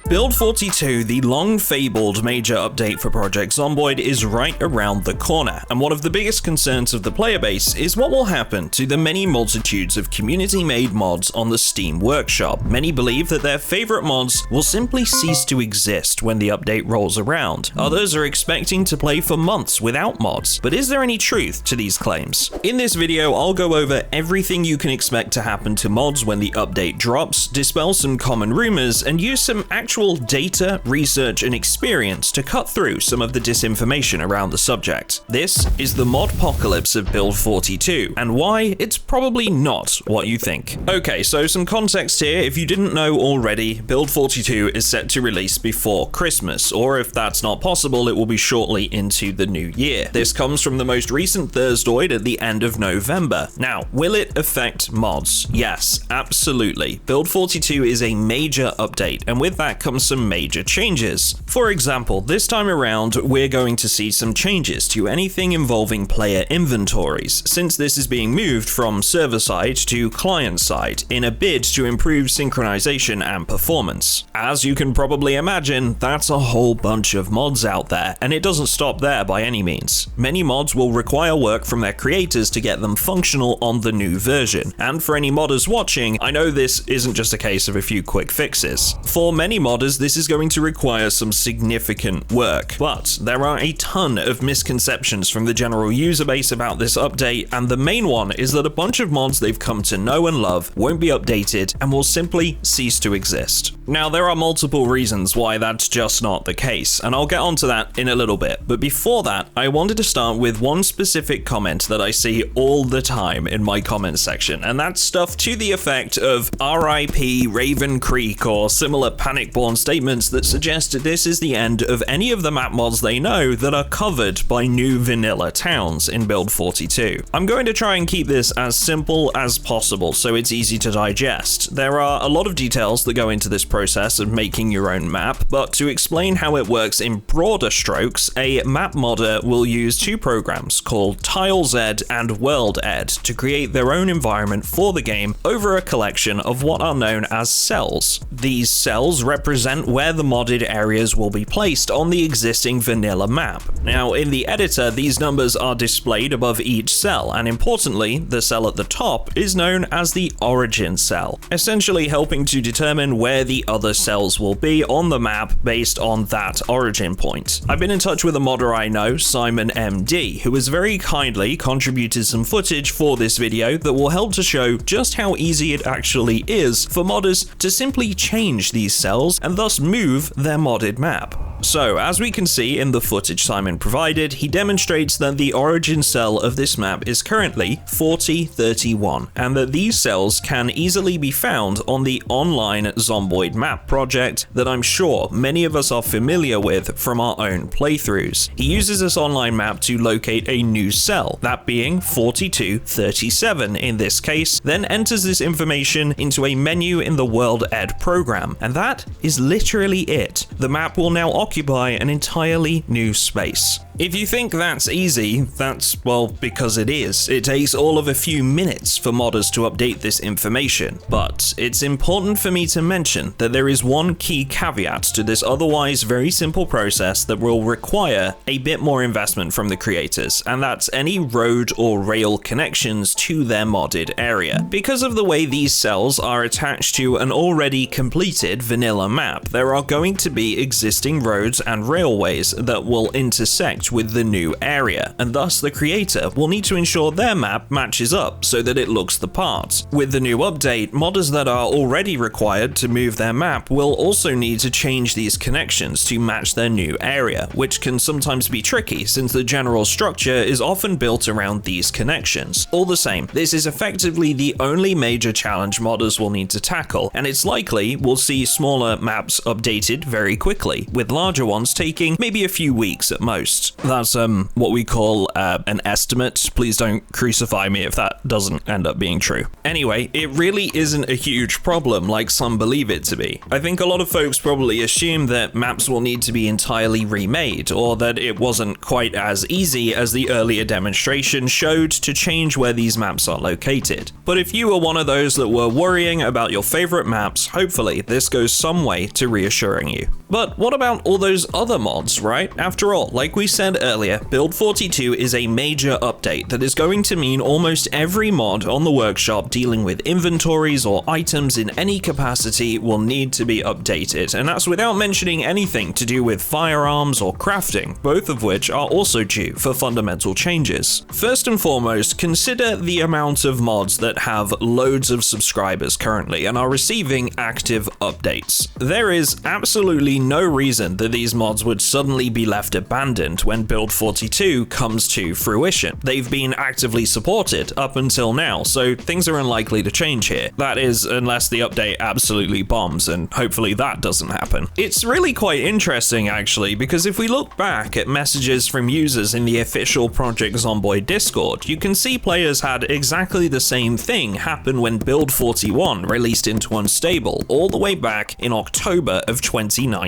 Build 42, the long-fabled major update for Project Zomboid, is right around the corner, and one of the biggest concerns of the player base is what will happen to the many multitudes of community-made mods on the Steam Workshop. Many believe that their favorite mods will simply cease to exist when the update rolls around. Others are expecting to play for months without mods, but is there any truth to these claims? In this video, I'll go over everything you can expect to happen to mods when the update drops, dispel some common rumors, and use some actual data, research, and experience to cut through some of the disinformation around the subject. This is the Modpocalypse of Build 42, and why it's probably not what you think. Okay, so some context here. If you didn't know already, Build 42 is set to release before Christmas, or if that's not possible, it will be shortly into the new year. This comes from the most recent Thursdoid at the end of November. Now, will it affect mods? Yes, absolutely. Build 42 is a major update, and with that comes some major changes. For example, this time around, we're going to see some changes to anything involving player inventories, since this is being moved from server-side to client-side in a bid to improve synchronization and performance. As you can probably imagine, that's a whole bunch of mods out there, and it doesn't stop there by any means. Many mods will require work from their creators to get them functional on the new version, and for any modders watching, I know this isn't just a case of a few quick fixes. For many modders, this is going to require some significant work, but there are a ton of misconceptions from the general user base about this update, and the main one is that a bunch of mods they've come to know and love won't be updated and will simply cease to exist. Now, there are multiple reasons why that's just not the case, and I'll get onto that in a little bit, but before that, I wanted to start with one specific comment that I see all the time in my comment section, and that's stuff to the effect of RIP Raven Creek or similar panic-born statements that suggest this is the end of any of the map mods they know that are covered by new vanilla towns in Build 42. I'm going to try and keep this as simple as possible so it's easy to digest. There are a lot of details that go into this process of making your own map, but to explain how it works in broader strokes, a map modder will use two programs called TilesEd and WorldEd to create their own environment for the game over a collection of what are known as cells. These cells represent where the modded areas will be placed on the existing vanilla map. Now, in the editor, these numbers are displayed above each cell, and importantly, the cell at the top is known as the origin cell, essentially helping to determine where the other cells will be on the map based on that origin point. I've been in touch with a modder I know, Simon MD, who has very kindly contributed some footage for this video that will help to show just how easy it actually is for modders to simply change these cells and thus move their modded map. So, as we can see in the footage Simon provided, he demonstrates that the origin cell of this map is currently 4031, and that these cells can easily be found on the online Zomboid map project that I'm sure many of us are familiar with from our own playthroughs. He uses this online map to locate a new cell, that being 4237 in this case, then enters this information into a menu in the WorldEd program, and that is literally it. The map will now occupy an entirely new space. If you think that's easy, that's, well, because it is. It takes all of a few minutes for modders to update this information, but it's important for me to mention that there is one key caveat to this otherwise very simple process that will require a bit more investment from the creators, and that's any road or rail connections to their modded area. Because of the way these cells are attached to an already completed vanilla map, there are going to be existing roads and railways that will intersect with the new area, and thus the creator will need to ensure their map matches up so that it looks the part. With the new update, modders that are already required to move their map will also need to change these connections to match their new area, which can sometimes be tricky since the general structure is often built around these connections. All the same, this is effectively the only major challenge modders will need to tackle, and it's likely we'll see smaller maps updated very quickly, with larger ones taking maybe a few weeks at most. That's what we call an estimate. Please don't crucify me if that doesn't end up being true. Anyway, it really isn't a huge problem like some believe it to be. I think a lot of folks probably assume that maps will need to be entirely remade, or that it wasn't quite as easy as the earlier demonstration showed to change where these maps are located. But if you were one of those that were worrying about your favorite maps, hopefully this goes some way to reassuring you. But what about all those other mods, right? After all, like we said earlier, Build 42 is a major update that is going to mean almost every mod on the workshop dealing with inventories or items in any capacity will need to be updated, and that's without mentioning anything to do with firearms or crafting, both of which are also due for fundamental changes. First and foremost, consider the amount of mods that have loads of subscribers currently and are receiving active updates. There is absolutely no reason that these mods would suddenly be left abandoned when Build 42 comes to fruition. They've been actively supported up until now, so things are unlikely to change here. That is, unless the update absolutely bombs, and hopefully that doesn't happen. It's really quite interesting actually, because if we look back at messages from users in the official Project Zomboid Discord, you can see players had exactly the same thing happen when Build 41 released into Unstable all the way back in October of 2019.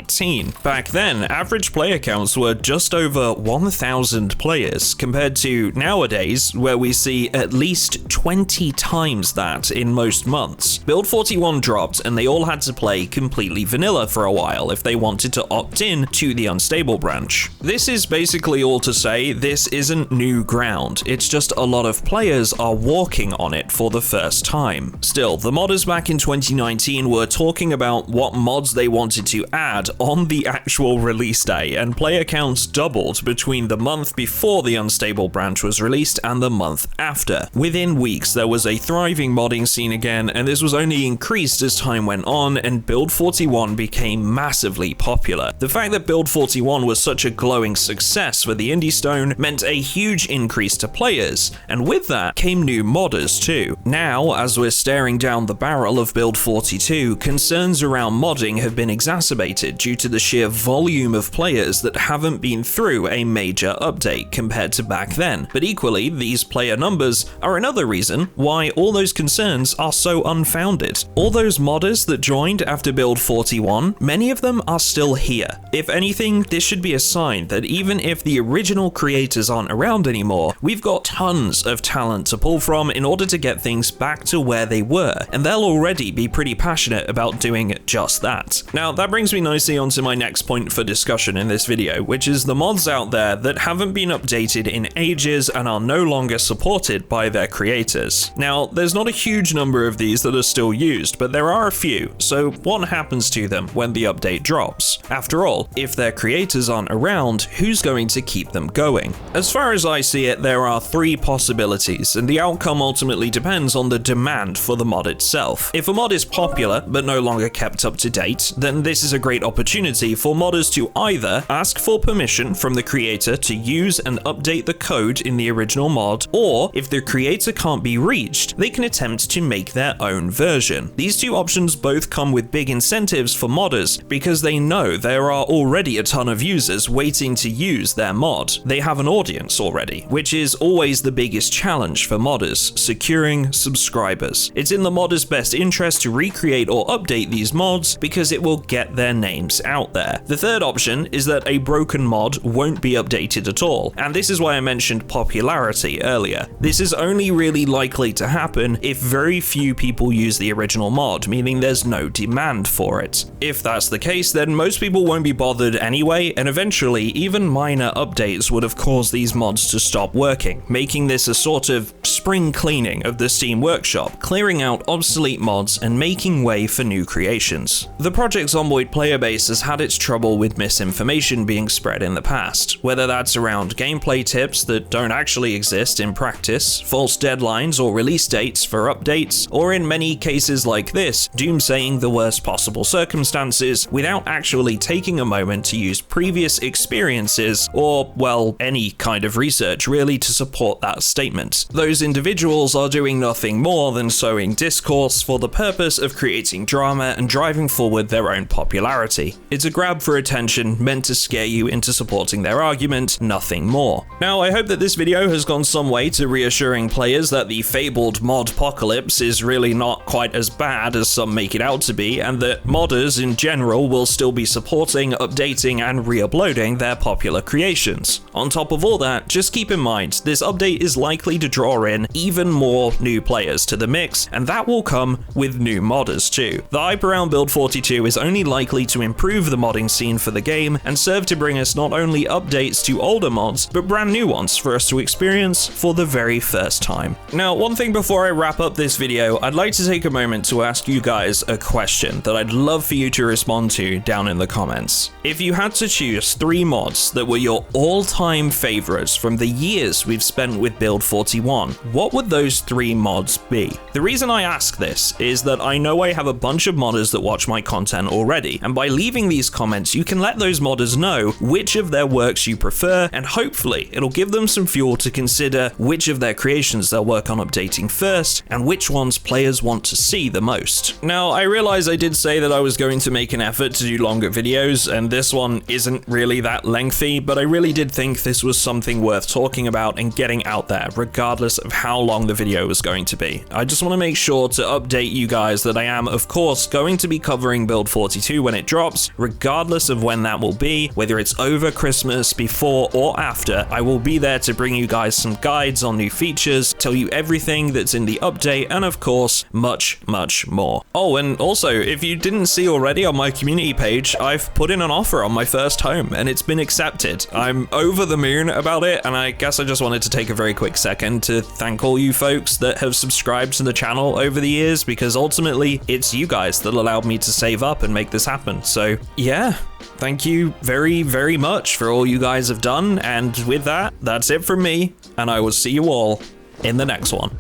Back then, average player counts were just over 1,000 players, compared to nowadays, where we see at least 20 times that in most months. Build 41 dropped, and they all had to play completely vanilla for a while if they wanted to opt in to the Unstable branch. This is basically all to say this isn't new ground, it's just a lot of players are walking on it for the first time. Still, the modders back in 2019 were talking about what mods they wanted to add on the actual release day, and player counts doubled between the month before the Unstable branch was released and the month after. Within weeks, there was a thriving modding scene again, and this was only increased as time went on and Build 41 became massively popular. The fact that Build 41 was such a glowing success for the Indie Stone meant a huge increase to players, and with that came new modders too. Now, as we're staring down the barrel of Build 42, concerns around modding have been exacerbated due to the sheer volume of players that haven't been through a major update compared to back then. But equally, these player numbers are another reason why all those concerns are so unfounded. All those modders that joined after Build 41, many of them are still here. If anything, this should be a sign that even if the original creators aren't around anymore, we've got tons of talent to pull from in order to get things back to where they were, and they'll already be pretty passionate about doing just that. Now, that brings me nicely onto my next point for discussion in this video, which is the mods out there that haven't been updated in ages and are no longer supported by their creators. Now, there's not a huge number of these that are still used, but there are a few, so what happens to them when the update drops? After all, if their creators aren't around, who's going to keep them going? As far as I see it, there are three possibilities, and the outcome ultimately depends on the demand for the mod itself. If a mod is popular, but no longer kept up to date, then this is a great opportunity for modders to either ask for permission from the creator to use and update the code in the original mod, or if the creator can't be reached, they can attempt to make their own version. These two options both come with big incentives for modders because they know there are already a ton of users waiting to use their mod. They have an audience already, which is always the biggest challenge for modders, securing subscribers. It's in the modders' best interest to recreate or update these mods because it will get their names out there. The third option is that a broken mod won't be updated at all, and this is why I mentioned popularity earlier. This is only really likely to happen if very few people use the original mod, meaning there's no demand for it. If that's the case, then most people won't be bothered anyway, and eventually even minor updates would have caused these mods to stop working, making this a sort of spring cleaning of the Steam Workshop, clearing out obsolete mods and making way for new creations. The Project Zomboid player base has had its trouble with misinformation being spread in the past, whether that's around gameplay tips that don't actually exist in practice, false deadlines or release dates for updates, or in many cases like this, doomsaying the worst possible circumstances without actually taking a moment to use previous experiences or, well, any kind of research really to support that statement. Those individuals are doing nothing more than sowing discourse for the purpose of creating drama and driving forward their own popularity. community. It's a grab for attention meant to scare you into supporting their argument, nothing more. Now, I hope that this video has gone some way to reassuring players that the fabled Modpocalypse is really not quite as bad as some make it out to be, and that modders in general will still be supporting, updating, and re-uploading their popular creations. On top of all that, just keep in mind, this update is likely to draw in even more new players to the mix, and that will come with new modders too. The hype around Build 42 is only likely to improve the modding scene for the game and serve to bring us not only updates to older mods, but brand new ones for us to experience for the very first time. Now, one thing before I wrap up this video, I'd like to take a moment to ask you guys a question that I'd love for you to respond to down in the comments. If you had to choose 3 mods that were your all-time favorites from the years we've spent with Build 41, what would those 3 mods be? The reason I ask this is that I know I have a bunch of modders that watch my content already, and by leaving these comments, you can let those modders know which of their works you prefer, and hopefully it'll give them some fuel to consider which of their creations they'll work on updating first, and which ones players want to see the most. Now, I realize I did say that I was going to make an effort to do longer videos, and this one isn't really that lengthy, but I really did think this was something worth talking about and getting out there, regardless of how long the video was going to be. I just want to make sure to update you guys that I am, of course, going to be covering Build 42 when it drops, regardless of when that will be, whether it's over Christmas, before, or after. I will be there to bring you guys some guides on new features, tell you everything that's in the update, and of course, much, much more. Oh, and also, if you didn't see already on my community page, I've put in an offer on my first home, and it's been accepted. I'm over the moon about it, and I guess I just wanted to take a very quick second to thank all you folks that have subscribed to the channel over the years, because ultimately, it's you guys that allowed me to save up and make this happen. So yeah, thank you very, very much for all you guys have done, and with that, that's it from me, and I will see you all in the next one.